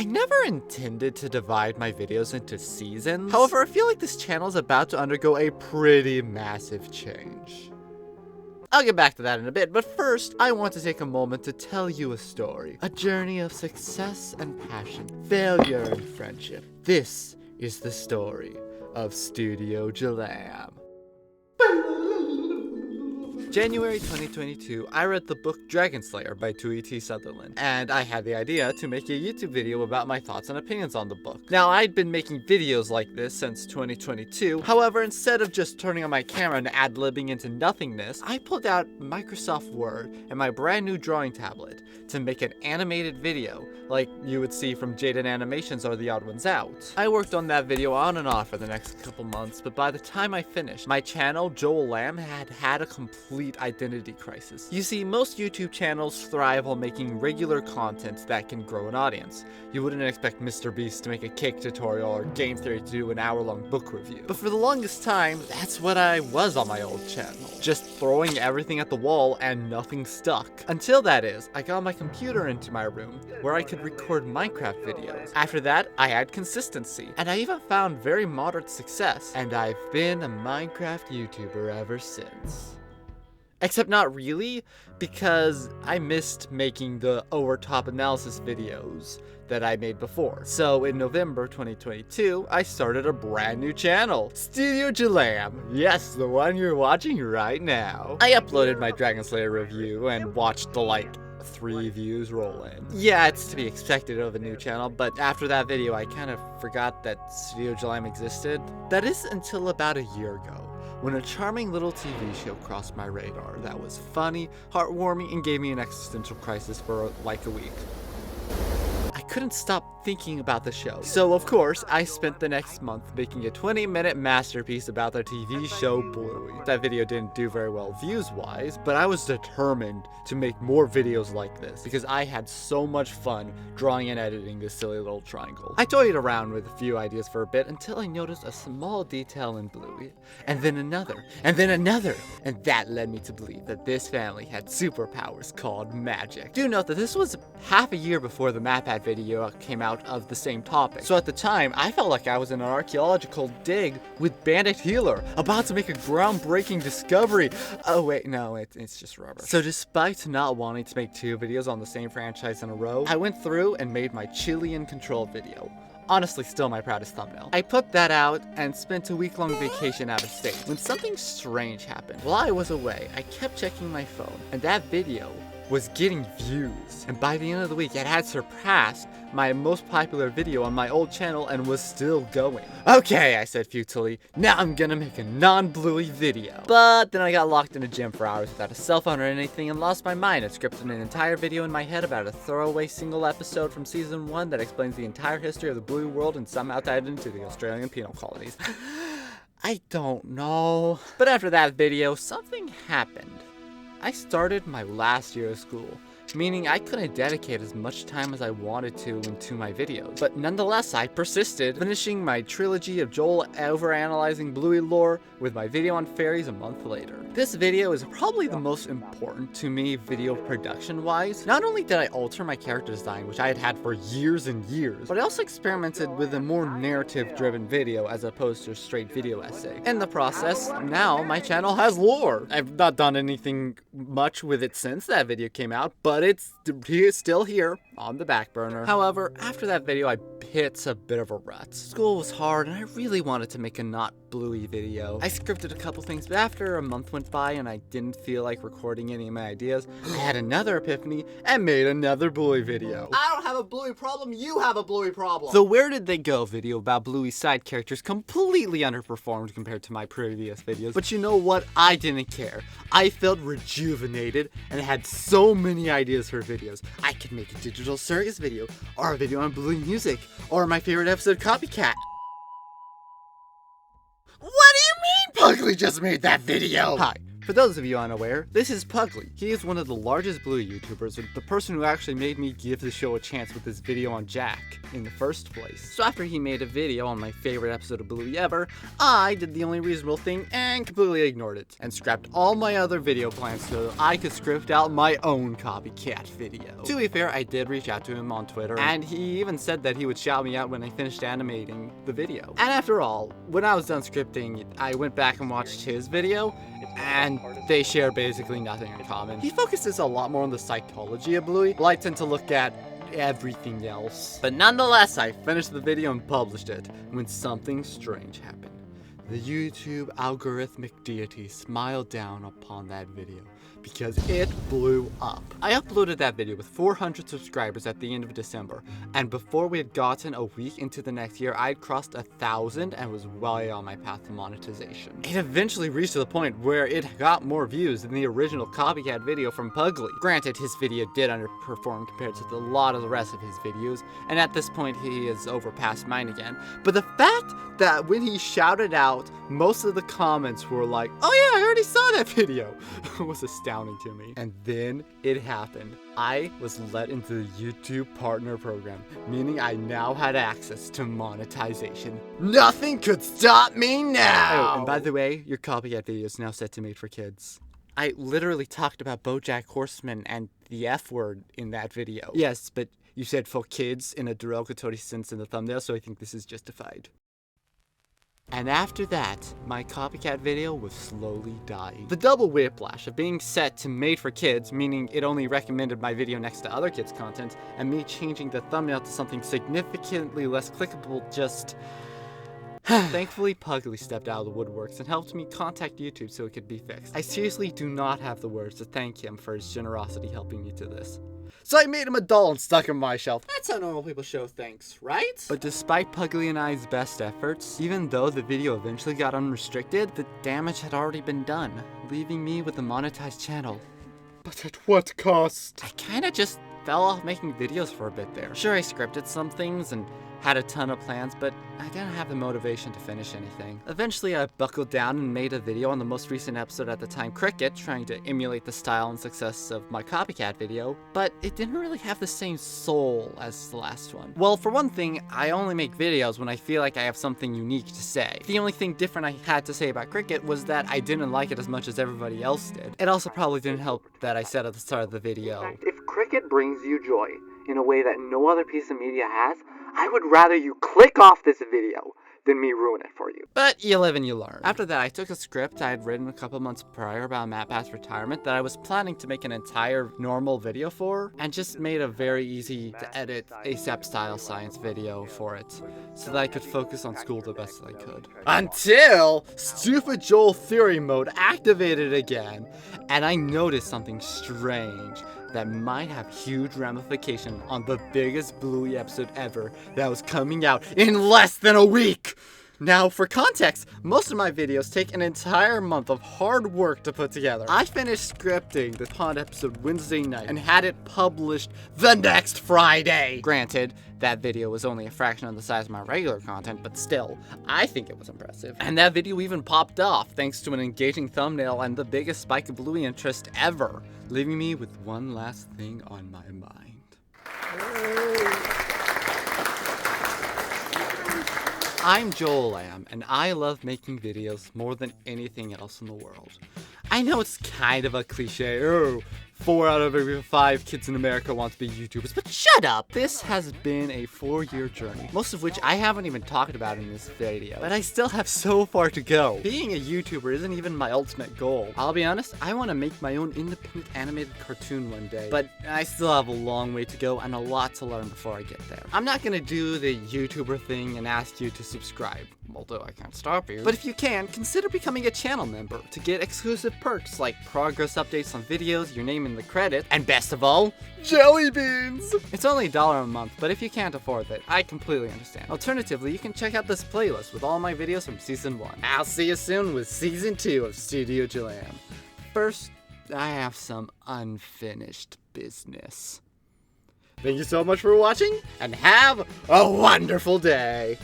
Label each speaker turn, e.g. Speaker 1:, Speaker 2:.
Speaker 1: I never intended to divide my videos into seasons. However, I feel like this channel is about to undergo a pretty massive change. I'll get back to that in a bit, but first, I want to take a moment to tell you a story. A journey of success and passion, failure and friendship. This is the story of Studio Jalam. January 2022, I read the book Dragon Slayer by Tui T. Sutherland, and I had the idea to make a YouTube video about my thoughts and opinions on the book. Now, I'd been making videos like this since 2022, however, instead of just turning on my camera and ad-libbing into nothingness, I pulled out Microsoft Word and my brand new drawing tablet to make an animated video, like you would see from Jaden Animations or The Odd Ones Out. I worked on that video on and off for the next couple months, but by the time I finished, my channel, Joel Lamb, had a complete identity crisis. You see, most YouTube channels thrive on making regular content that can grow an audience. You wouldn't expect MrBeast to make a cake tutorial or Game Theory to do an hour-long book review. But for the longest time, that's what I was on my old channel. Just throwing everything at the wall and nothing stuck. Until that is, I got my computer into my room where I could record Minecraft videos. After that, I had consistency. And I even found very moderate success. And I've been a Minecraft YouTuber ever since. Except not really, because I missed making the over-top analysis videos that I made before. So in November 2022, I started a brand new channel, Studio Jalam. Yes, the one you're watching right now. I uploaded my Dragon Slayer review and watched the 3 views roll in. Yeah, it's to be expected of a new channel, but after that video, I kind of forgot that Studio Jalam existed. That is until about a year ago, when a charming little TV show crossed my radar that was funny, heartwarming, and gave me an existential crisis for like a week. I couldn't stop thinking about the show. So of course, I spent the next month making a 20-minute masterpiece about the TV show Bluey. That video didn't do very well views-wise, but I was determined to make more videos like this because I had so much fun drawing and editing this silly little triangle. I toyed around with a few ideas for a bit until I noticed a small detail in Bluey, and then another, and then another, and that led me to believe that this family had superpowers called magic. Do note that this was half a year before the MapAd video came out of the same topic. So at the time, I felt like I was in an archaeological dig with Bandit Healer, about to make a groundbreaking discovery. Oh wait, no, it's just rubber. So despite not wanting to make 2 videos on the same franchise in a row, I went through and made my Chilean Control video. Honestly, still my proudest thumbnail. I put that out and spent a week-long vacation out of state when something strange happened. While I was away, I kept checking my phone, and that video was getting views. And by the end of the week, it had surpassed my most popular video on my old channel and was still going. Okay, I said futilely, now I'm gonna make a non-Bluey video. But then I got locked in a gym for hours without a cell phone or anything and lost my mind and scripted an entire video in my head about a throwaway single episode from season 1 that explains the entire history of the Bluey world and somehow tied into the Australian penal colonies. I don't know. But after that video, something happened. I started my last year of school, meaning I couldn't dedicate as much time as I wanted to into my videos. But nonetheless, I persisted, finishing my trilogy of Joel overanalyzing Bluey lore with my video on fairies a month later. This video is probably the most important to me video production wise. Not only did I alter my character design, which I had had for years and years, but I also experimented with a more narrative driven video as opposed to a straight video essay. In the process, now my channel has lore. I've not done anything much with it since that video came out, but it's still here on the back burner. However, after that video, I hit a bit of a rut. School was hard and I really wanted to make a not Bluey video. I scripted a couple things, but after a month went by and I didn't feel like recording any of my ideas, I had another epiphany and made another Bluey video. I don't have a Bluey problem, you have a Bluey problem. The Where Did They Go video about Bluey's side characters completely underperformed compared to my previous videos, but you know what? I didn't care. I felt rejuvenated and had so many ideas for videos. I could make a digital circus video, or a video on Bluey music, or my favorite episode, Copycat. What do you mean Pugly just made that video? Hi. For those of you unaware, this is Pugly. He is one of the largest Bluey YouTubers, and the person who actually made me give the show a chance with this video on Jack. in the first place. So after he made a video on my favorite episode of Bluey ever, I did the only reasonable thing and completely ignored it, and scrapped all my other video plans so I could script out my own copycat video. To be fair, I did reach out to him on Twitter, and he even said that he would shout me out when I finished animating the video. And after all, when I was done scripting, I went back and watched his video, and they share basically nothing in common. He focuses a lot more on the psychology of Bluey, while I tend to look at everything else. But nonetheless, I finished the video and published it when something strange happened. The YouTube algorithmic deity smiled down upon that video because it blew up. I uploaded that video with 400 subscribers at the end of December, and before we had gotten a week into the next year, I'd crossed 1,000 and was well on my path to monetization. It eventually reached to the point where it got more views than the original copycat video from Pugly. Granted, his video did underperform compared to a lot of the rest of his videos, and at this point he has overpassed mine again. But the fact that when he shouted out, most of the comments were like, "Oh yeah, I already saw that video," was astounding to me. And then it happened. I was let into the YouTube Partner Program, meaning I now had access to monetization. Nothing could stop me now! Oh, and by the way, your copycat video is now set to Made for Kids. I literally talked about BoJack Horseman and the F word in that video. Yes, but you said for kids in a derogatory sense in the thumbnail, so I think this is justified. And after that, my copycat video was slowly dying. The double whiplash of being set to Made for Kids, meaning it only recommended my video next to other kids' content, and me changing the thumbnail to something significantly less clickable just... Thankfully, Pugly stepped out of the woodworks and helped me contact YouTube so it could be fixed. I seriously do not have the words to thank him for his generosity helping me to this. So I made him a doll and stuck him on my shelf. That's how normal people show thanks, right? But despite Pugly and I's best efforts, even though the video eventually got unrestricted, the damage had already been done, leaving me with a monetized channel. But at what cost? I kinda just fell off making videos for a bit there. Sure, I scripted some things and had a ton of plans, but I didn't have the motivation to finish anything. Eventually, I buckled down and made a video on the most recent episode at the time, Cricket, trying to emulate the style and success of my copycat video, but it didn't really have the same soul as the last one. Well, for one thing, I only make videos when I feel like I have something unique to say. The only thing different I had to say about Cricket was that I didn't like it as much as everybody else did. It also probably didn't help that I said at the start of the video, "If Cricket brings you joy in a way that no other piece of media has, I would rather you click off this video than me ruin it for you." But you live and you learn. After that, I took a script I had written a couple months prior about MatPat's retirement that I was planning to make an entire normal video for, and just made a very easy to edit ASAP style science video for it, so that I could focus on school the best that I could. Until stupid Joel Theory mode activated again, and I noticed something strange that might have huge ramification on the biggest Bluey episode ever that was coming out in less than a week! Now, for context, most of my videos take an entire month of hard work to put together. I finished scripting the Pond episode Wednesday night and had it published the next Friday. Granted, that video was only a fraction of the size of my regular content, but still, I think it was impressive. And that video even popped off thanks to an engaging thumbnail and the biggest spike of Bluey interest ever, leaving me with one last thing on my mind. I'm Joel Lamb, and I love making videos more than anything else in the world. I know it's kind of a cliche, 4 out of every 5 kids in America want to be YouTubers, but shut up! This has been a 4-year journey, most of which I haven't even talked about in this video, but I still have so far to go. Being a YouTuber isn't even my ultimate goal. I'll be honest, I want to make my own independent animated cartoon one day, but I still have a long way to go and a lot to learn before I get there. I'm not gonna do the YouTuber thing and ask you to subscribe, although I can't stop you. But if you can, consider becoming a channel member to get exclusive perks like progress updates on videos, your name in the credits, and best of all, jelly beans! It's only $1 a month, but if you can't afford it, I completely understand. Alternatively, you can check out this playlist with all my videos from Season 1. I'll see you soon with Season 2 of Studio Jam. First, I have some unfinished business. Thank you so much for watching, and have a wonderful day!